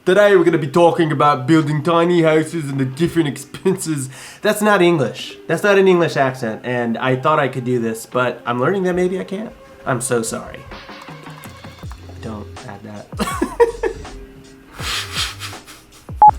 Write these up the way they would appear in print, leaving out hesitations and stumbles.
Today we're going to be talking about building tiny houses and the different expenses. That's not English. That's not an English accent, and I thought I could do this, but I'm learning that maybe I can't. I'm so sorry. Don't add that.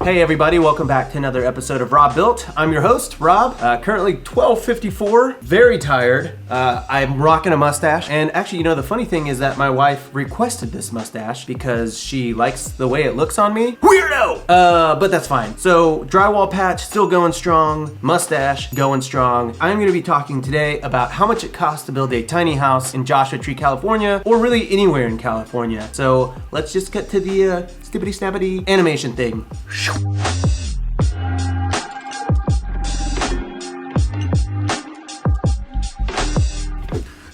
Hey everybody, welcome back to another episode of Robuilt. I'm your host, Rob. Currently 12:54, very tired. I'm rocking a mustache. And actually, you know, the funny thing is that my wife requested this mustache because she likes the way it looks on me. Weirdo! But that's fine. So, drywall patch still going strong, mustache going strong. I'm gonna be talking today about how much it costs to build a tiny house in Joshua Tree, California, or really anywhere in California. So, let's just get to the stibbity-snabbity animation thing.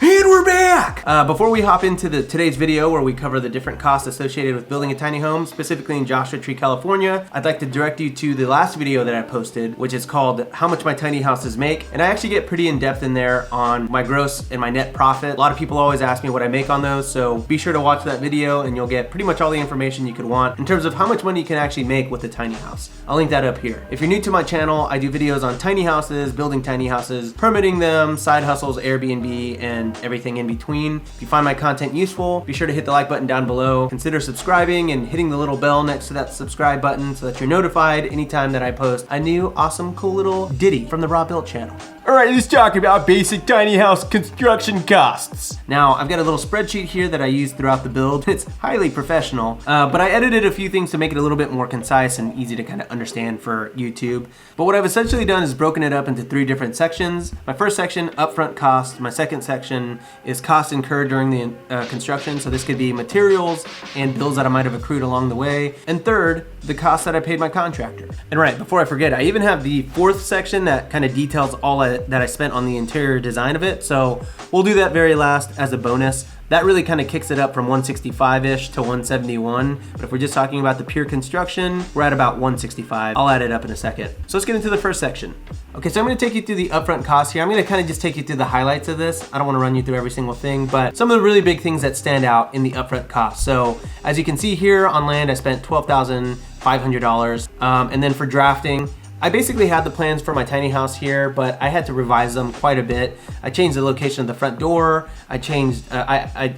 And we're back! Before we hop into today's video where we cover the different costs associated with building a tiny home, specifically in Joshua Tree, California, I'd like to direct you to the last video that I posted, which is called How Much My Tiny Houses Make. And I actually get pretty in-depth in there on my gross and my net profit. A lot of people always ask me what I make on those, so be sure to watch that video and you'll get pretty much all the information you could want in terms of how much money you can actually make with a tiny house. I'll link that up here. If you're new to my channel, I do videos on tiny houses, building tiny houses, permitting them, side hustles, Airbnb, and everything in between. If you find my content useful, be sure to hit the like button down below. Consider subscribing and hitting the little bell next to that subscribe button so that you're notified anytime that I post a new awesome cool little ditty from the Robuilt channel. Alright, let's talk about basic tiny house construction costs. Now, I've got a little spreadsheet here that I use throughout the build. It's highly professional, but I edited a few things to make it a little bit more concise and easy to kind of understand for YouTube. But what I've essentially done is broken it up into 3 different sections. My first section, upfront cost. My second section is costs incurred during the construction. So this could be materials and bills that I might have accrued along the way. And third, the cost that I paid my contractor. And right, before I forget, I even have the 4th section that kind of details all that I spent on the interior design of it. So we'll do that very last as a bonus. That really kind of kicks it up from 165-ish to 171. But if we're just talking about the pure construction, we're at about 165. I'll add it up in a second. So let's get into the first section. Okay, so I'm gonna take you through the upfront costs here. I'm gonna kind of just take you through the highlights of this. I don't wanna run you through every single thing, but some of the really big things that stand out in the upfront costs. So as you can see here on land, I spent $12,500. And then for drafting, I basically had the plans for my tiny house here, but I had to revise them quite a bit. I changed the location of the front door. I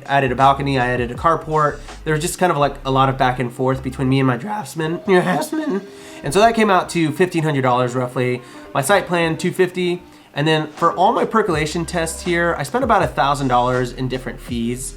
added a balcony. I added a carport. There was just kind of like a lot of back and forth between me and my draftsman. And so that came out to $1,500 roughly. My site plan, $250. And then for all my percolation tests here, I spent about $1,000 in different fees.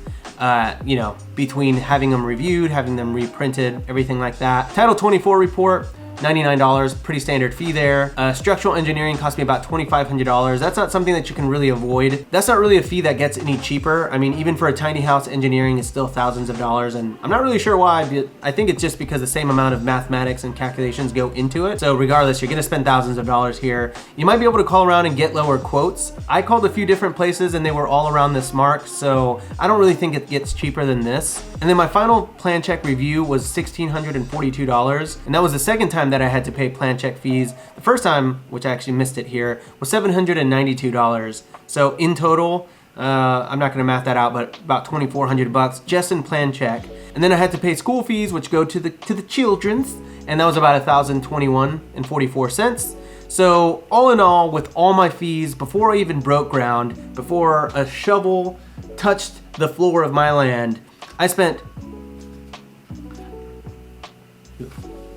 You know, between having them reviewed, having them reprinted, everything like that. Title 24 report, $99, pretty standard fee there. Structural engineering cost me about $2,500. That's not something that you can really avoid. That's not really a fee that gets any cheaper. I mean, even for a tiny house, engineering is still thousands of dollars, and I'm not really sure why, but I think it's just because the same amount of mathematics and calculations go into it. So regardless, you're gonna spend thousands of dollars here. You might be able to call around and get lower quotes. I called a few different places and they were all around this mark, so I don't really think it gets cheaper than this. And then my final plan check review was $1,642, and that was the second time that I had to pay plan check fees. The first time, which I actually missed it here, was $792. So in total, I'm not gonna math that out, but about $2,400 just in plan check. And then I had to pay school fees, which go to the children's, and that was about $1,021.44. So all in all, with all my fees, before I even broke ground, before a shovel touched the floor of my land, I spent,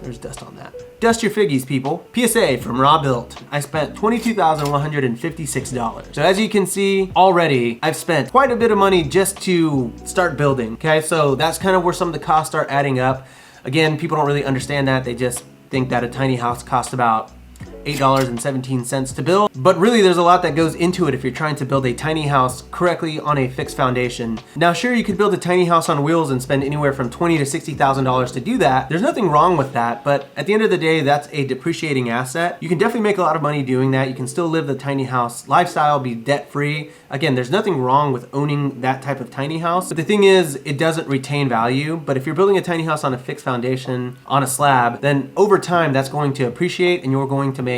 there's dust on that. Dust your figgies, people. PSA from Robuilt. I spent $22,156. So as you can see, already I've spent quite a bit of money just to start building. Okay, so that's kind of where some of the costs start adding up. Again, people don't really understand that. They just think that a tiny house costs about $8.17 to build, but really there's a lot that goes into it if you're trying to build a tiny house correctly on a fixed foundation. Now sure, you could build a tiny house on wheels and spend anywhere from $20,000 to $60,000 to do that. There's nothing wrong with that, but at the end of the day, that's a depreciating asset. You can definitely make a lot of money doing that. You can still live the tiny house lifestyle, be debt-free. Again, there's nothing wrong with owning that type of tiny house, but the thing is, it doesn't retain value. But if you're building a tiny house on a fixed foundation, on a slab, then over time that's going to appreciate and you're going to make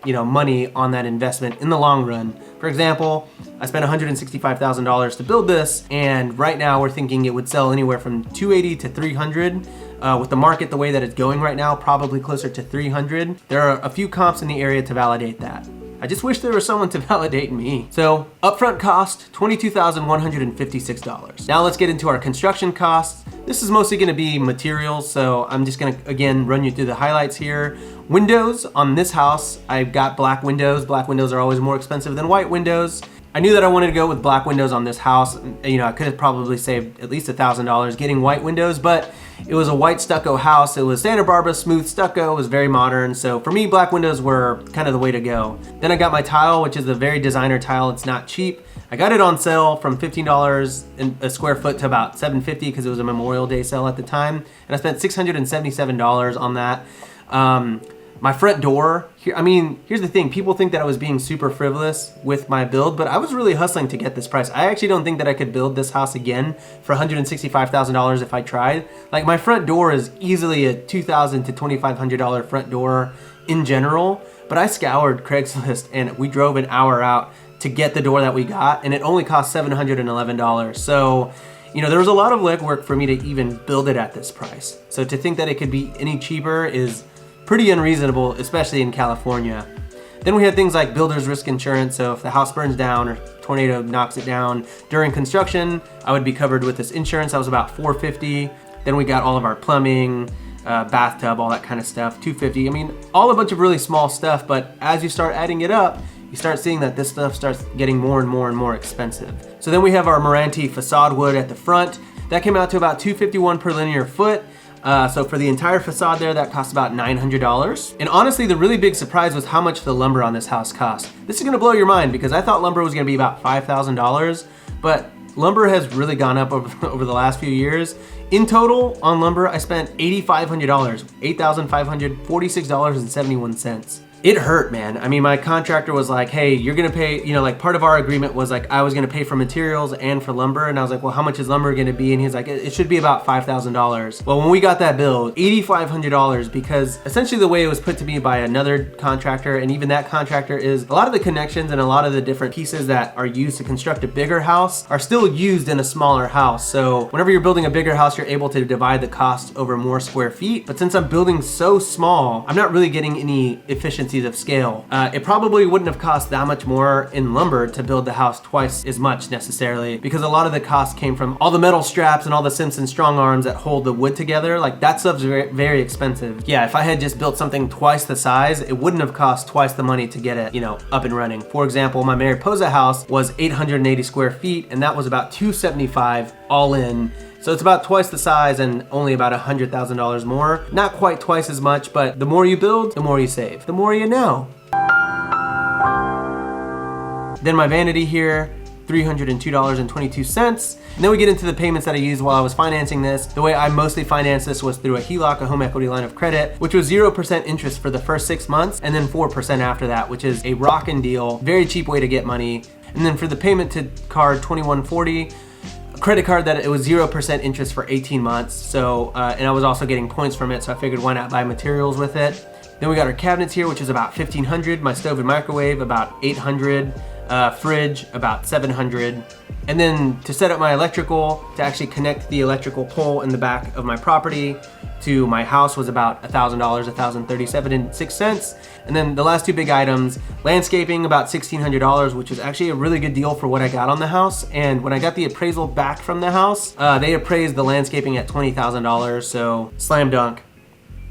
money on that investment in the long run. For example, I spent $165,000 to build this, and right now we're thinking it would sell anywhere from $280,000 to $300,000. With the market the way that it's going right now, probably closer to 300. There are a few comps in the area to validate that. I just wish there was someone to validate me. So upfront cost, $22,156. Now let's get into our construction costs. This is mostly gonna be materials, so I'm just gonna, again, run you through the highlights here. Windows on this house, I've got black windows. Black windows are always more expensive than white windows. I knew that I wanted to go with black windows on this house. You know, I could have probably saved at least $1,000 getting white windows, but it was a white stucco house. It was Santa Barbara smooth stucco. It was very modern. So for me, black windows were kind of the way to go. Then I got my tile, which is a very designer tile. It's not cheap. I got it on sale from $15 a square foot to about $7.50 because it was a Memorial Day sale at the time. And I spent $677 on that. My front door, here, I mean, here's the thing. People think that I was being super frivolous with my build, but I was really hustling to get this price. I actually don't think that I could build this house again for $165,000 if I tried. Like, my front door is easily a $2,000 to $2,500 front door in general, but I scoured Craigslist and we drove an hour out to get the door that we got, and it only cost $711. So, you know, there was a lot of legwork for me to even build it at this price. So to think that it could be any cheaper is pretty unreasonable, especially in California. Then we had things like builder's risk insurance. So if the house burns down or tornado knocks it down during construction, I would be covered with this insurance. That was about $450. Then we got all of our plumbing, bathtub, all that kind of stuff, $250. I mean, all a bunch of really small stuff, but as you start adding it up, you start seeing that this stuff starts getting more and more and more expensive. So then we have our Meranti facade wood at the front. That came out to about $251 per linear foot. So for the entire facade there, that cost about $900. And honestly, the really big surprise was how much the lumber on this house cost. This is gonna blow your mind because I thought lumber was gonna be about $5,000, but lumber has really gone up over the last few years. In total, on lumber, I spent $8,500, $8,546.71. It hurt, man. I mean, my contractor was like, hey, you're gonna pay, you know, like part of our agreement was like, I was gonna pay for materials and for lumber. And I was like, well, how much is lumber gonna be? And he's like, it should be about $5,000. Well, when we got that bill, $8,500, because essentially the way it was put to me by another contractor, and even that contractor, is a lot of the connections and a lot of the different pieces that are used to construct a bigger house are still used in a smaller house. So whenever you're building a bigger house, you're able to divide the cost over more square feet. But since I'm building so small, I'm not really getting any efficiency of scale. It probably wouldn't have cost that much more in lumber to build the house twice as much necessarily, because a lot of the cost came from all the metal straps and all the Simpson strong arms that hold the wood together. Like, that stuff's very, very expensive. Yeah, if I had just built something twice the size, it wouldn't have cost twice the money to get it, you know, up and running. For example, my Mariposa house was 880 square feet, and that was about $275 all in. So it's about twice the size and only about $100,000 more. Not quite twice as much, but the more you build, the more you save. The more you know. Then my vanity here, $302.22. And then we get into the payments that I used while I was financing this. The way I mostly financed this was through a HELOC, a home equity line of credit, which was 0% interest for the first 6 months and then 4% after that, which is a rockin' deal. Very cheap way to get money. And then for the payment to card 2140, credit card that it was 0% interest for 18 months. So, and I was also getting points from it, so I figured why not buy materials with it. Then we got our cabinets here, which is about $1,500. My stove and microwave, about $800. Fridge, about $700. And then to set up my electrical, to actually connect the electrical pole in the back of my property to my house was about $1,000, $1,037.06. And then the last two big items, landscaping, about $1,600, which was actually a really good deal for what I got on the house. And when I got the appraisal back from the house, they appraised the landscaping at $20,000, so slam dunk.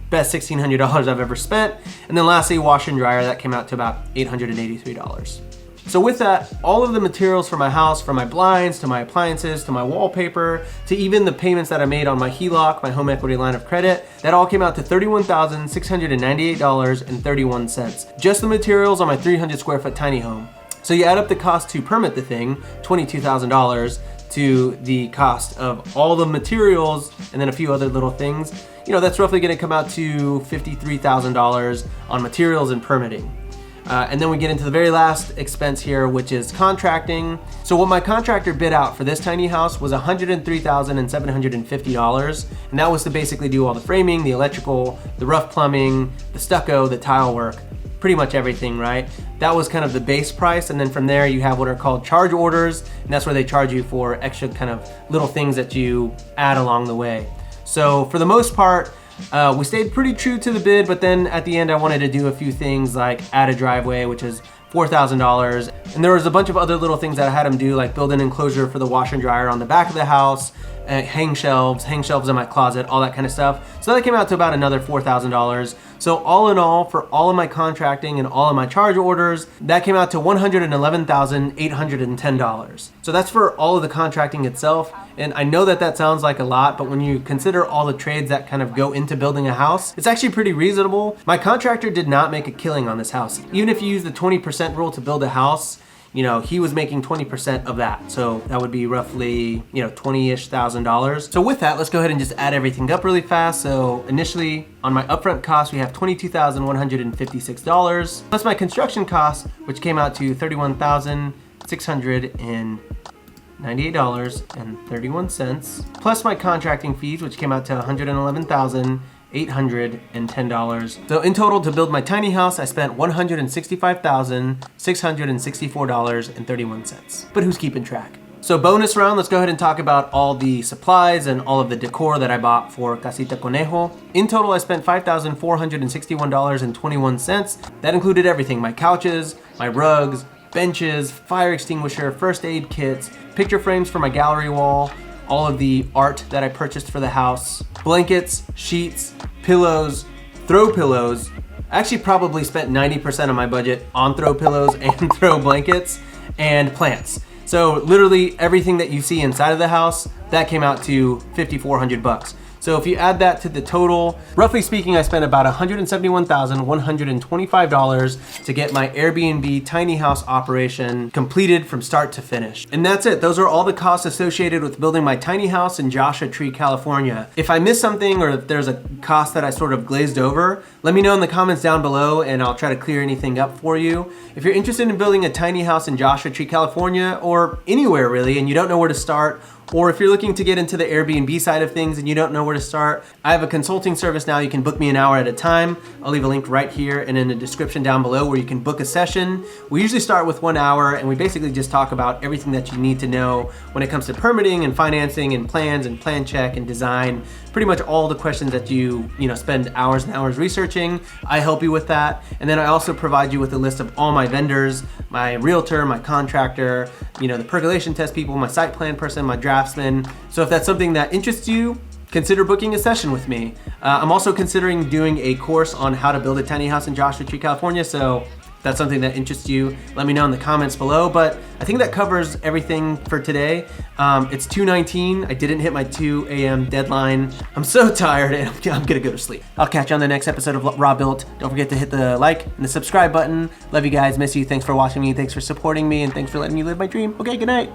Best $1,600 I've ever spent. And then lastly, washer and dryer, that came out to about $883. So with that, all of the materials for my house, from my blinds, to my appliances, to my wallpaper, to even the payments that I made on my HELOC, my home equity line of credit, that all came out to $31,698.31. Just the materials on my 300 square foot tiny home. So you add up the cost to permit the thing, $22,000, to the cost of all the materials and then a few other little things. You know, that's roughly gonna come out to $53,000 on materials and permitting. And then we get into the very last expense here, which is contracting. So what my contractor bid out for this tiny house was $103,750. And that was to basically do all the framing, the electrical, the rough plumbing, the stucco, the tile work, pretty much everything, right? That was kind of the base price. And then from there you have what are called charge orders. And that's where they charge you for extra kind of little things that you add along the way. So for the most part, we stayed pretty true to the bid, but then at the end I wanted to do a few things like add a driveway, which is $4,000. And there was a bunch of other little things that I had them do, like build an enclosure for the washer and dryer on the back of the house, hang shelves in my closet, all that kind of stuff. So that came out to about another $4,000. So all in all, for all of my contracting and all of my charge orders, that came out to $111,810. So that's for all of the contracting itself. And I know that that sounds like a lot, but when you consider all the trades that kind of go into building a house, it's actually pretty reasonable. My contractor did not make a killing on this house. Even if you use the 20% rule to build a house, you know, he was making 20% of that. So that would be roughly, you know, $20,000-ish. So with that, let's go ahead and just add everything up really fast. So initially on my upfront cost, we have $22,156 plus my construction costs, which came out to $31,698.31 plus my contracting fees, which came out to $111,810. So in total, to build my tiny house, I spent $165,664.31. But who's keeping track? So bonus round, let's go ahead and talk about all the supplies and all of the decor that I bought for Casita Conejo. In total, I spent $5,461.21. That included everything: my couches, my rugs, benches, fire extinguisher, first aid kits, picture frames for my gallery wall, all of the art that I purchased for the house, blankets, sheets, pillows, throw pillows. I actually probably spent 90% of my budget on throw pillows and throw blankets, and plants. So literally everything that you see inside of the house, that came out to $5,400. So if you add that to the total, roughly speaking, I spent about $171,125 to get my Airbnb tiny house operation completed from start to finish. And that's it. Those are all the costs associated with building my tiny house in Joshua Tree, California. If I missed something or if there's a cost that I sort of glazed over, let me know in the comments down below and I'll try to clear anything up for you. If you're interested in building a tiny house in Joshua Tree, California, or anywhere really, and you don't know where to start, or if you're looking to get into the Airbnb side of things and you don't know where to start, I have a consulting service now. You can book me an hour at a time. I'll leave a link right here and in the description down below where you can book a session. We usually start with 1 hour and we basically just talk about everything that you need to know when it comes to permitting and financing and plans and plan check and design. Pretty much all the questions that you spend hours and hours researching, I help you with that. And then I also provide you with a list of all my vendors, my realtor, my contractor, the percolation test people, my site plan person, my draftsman. So if that's something that interests you, consider booking a session with me. I'm also considering doing a course on how to build a tiny house in Joshua Tree, California. So if that's something that interests you, let me know in the comments below. But I think that covers everything for today. It's 2:19. I didn't hit my 2 a.m. deadline. I'm so tired and I'm gonna go to sleep. I'll catch you on the next episode of Robuilt. Don't forget to hit the like and the subscribe button. Love you guys, miss you. Thanks for watching me. Thanks for supporting me, and thanks for letting me live my dream. Okay, good night.